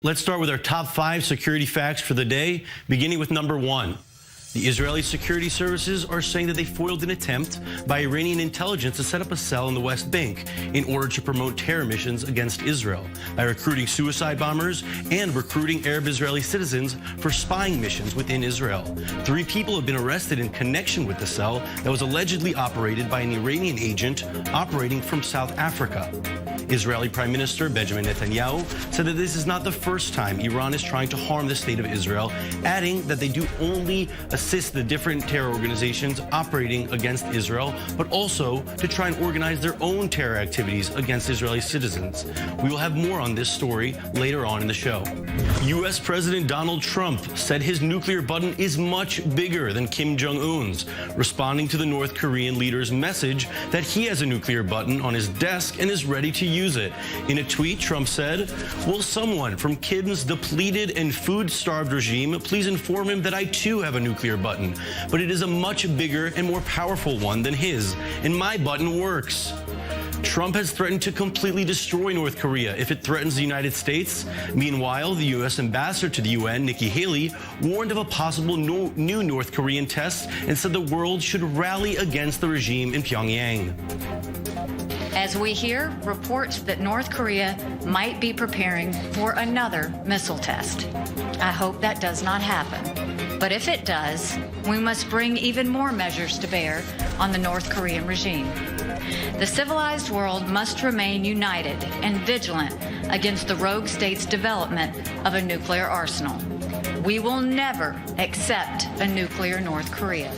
Let's start with our top 5 security facts for the day, beginning with number 1. The Israeli security services are saying that they foiled an attempt by Iranian intelligence to set up a cell in the West Bank in order to promote terror missions against Israel by recruiting suicide bombers and recruiting Arab Israeli citizens for spying missions within Israel. 3 people have been arrested in connection with the cell that was allegedly operated by an Iranian agent operating from South Africa. Israeli Prime Minister Benjamin Netanyahu said that this is not the first time Iran is trying to harm the state of Israel, adding that they do only assist the different terror organizations operating against Israel, but also to try and organize their own terror activities against Israeli citizens. We will have more on this story later on in the show. U.S. President Donald Trump said his nuclear button is much bigger than Kim Jong-un's, responding to the North Korean leader's message that he has a nuclear button on his desk and is ready to use it. In a tweet, Trump said, "Will someone from Kim's depleted and food-starved regime please inform him that I too have a nuclear button, but it is a much bigger and more powerful one than his, and my button works." Trump has threatened to completely destroy North Korea if it threatens the United States. Meanwhile, the U.S. ambassador to the UN, Nikki Haley, warned of a possible new North Korean test and said the world should rally against the regime in Pyongyang. As we hear reports that North Korea might be preparing for another missile test. I hope that does not happen. But if it does, we must bring even more measures to bear on the North Korean regime. The civilized world must remain united and vigilant against the rogue state's development of a nuclear arsenal. We will never accept a nuclear North Korea.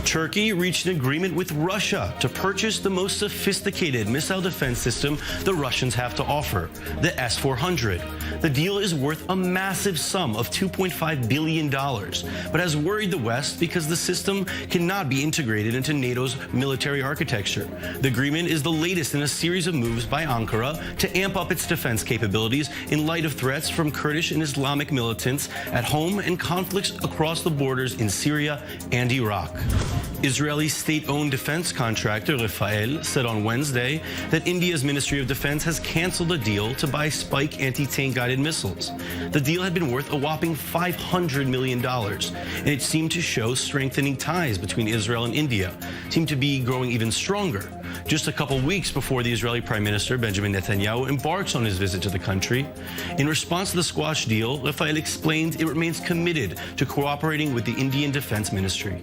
Turkey reached an agreement with Russia to purchase the most sophisticated missile defense system the Russians have to offer, the S-400. The deal is worth a massive sum of $2.5 billion, but has worried the West because the system cannot be integrated into NATO's military architecture. The agreement is the latest in a series of moves by Ankara to amp up its defense capabilities in light of threats from Kurdish and Islamic militants at home and conflicts across the borders in Syria and Iraq. Israeli state-owned defense contractor Rafael said on Wednesday that India's Ministry of Defense has canceled a deal to buy Spike anti-tank guided missiles. The deal had been worth a whopping $500 million, and it seemed to show strengthening ties between Israel and India, seemed to be growing even stronger. Just a couple weeks before the Israeli Prime Minister Benjamin Netanyahu embarks on his visit to the country. In response to the squash deal, Rafael explained it remains committed to cooperating with the Indian Defense Ministry.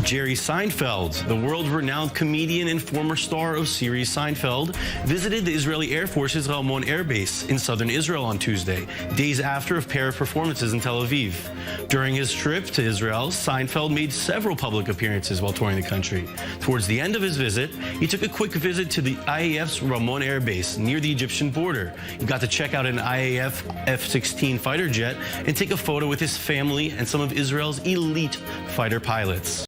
Jerry Seinfeld, the world-renowned comedian and former star of series Seinfeld, visited the Israeli Air Force's Ramon Air Base in southern Israel on Tuesday, days after a pair of performances in Tel Aviv. During his trip to Israel, Seinfeld made several public appearances while touring the country. Towards the end of his visit, he took a quick visit to the IAF's Ramon Air Base near the Egyptian border. He got to check out an IAF F-16 fighter jet and take a photo with his family and some of Israel's elite fighter pilots.